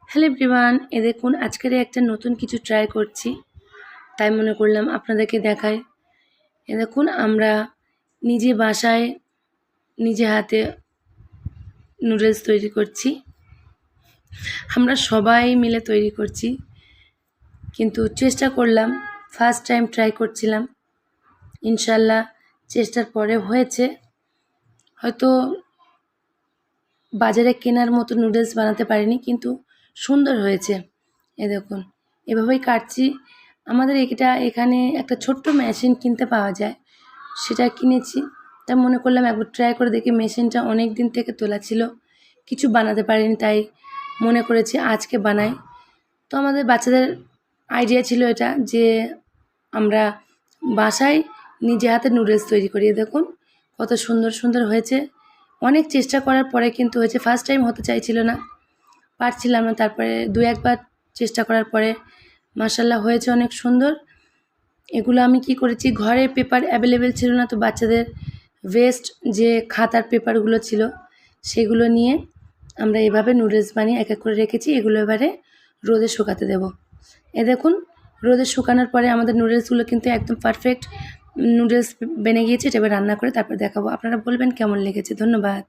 Hello everyone, দেখুন আজকের একটা নতুন কিছু ট্রাই করছি, তাই মনে করলাম আপনাদেরকে দেখাই। দেখুন আমরা নিজে বাসায় নিজে হাতে নুডলস তৈরি করছি। আমরা সবাই মিলে তৈরি করছি, কিন্তু চেষ্টা করলাম, ফার্স্ট টাইম ট্রাই করছিলাম। ইনশাল্লাহ চেষ্টার পরে হয়েছে। হয়তো বাজারে কেনার মতো নুডলস বানাতে পারিনি, কিন্তু সুন্দর হয়েছে। দেখুন এভাবেই কাটছি। আমাদের এখানে একটা ছোট্ট মেশিন কিনতে পাওয়া যায়, সেটা কিনেছি। তাই মনে করলাম একবার ট্রাই করে দেখি। মেশিনটা অনেক দিন থেকে তোলা ছিল, কিছু বানাতে পারিনি, তাই মনে করেছি আজকে বানাই। তো আমাদের বাচ্চাদের আইডিয়া ছিল এটা, যে আমরা বাসায় নিজে হাতে নুডলস তৈরি করি। দেখুন কত সুন্দর সুন্দর হয়েছে। অনেক চেষ্টা করার পরে কিন্তু হয়েছে। ফার্স্ট টাইম হতে চাইছিল না, পারছিলাম না। তারপরে দু একবার চেষ্টা করার পরে মাশাআল্লাহ হয়েছে অনেক সুন্দর। এগুলো আমি কি করেছি, ঘরে পেপার অ্যাভেলেবেল ছিল না, তো বাচ্চাদের ওয়েস্ট যে খাতার পেপারগুলো ছিল সেগুলো নিয়ে আমরা এভাবে নুডলস বানিয়ে এক এক করে রেখেছি। এগুলো এবারে রোদে শুকাতে দেব। দেখুন রোদে শুকানোর পরে আমাদের নুডলসগুলো কিন্তু একদম পারফেক্ট নুডলস বেনে গিয়েছে। এটা এবার রান্না করে তারপর দেখাবো। আপনারা বলবেন কেমন লেগেছে। ধন্যবাদ।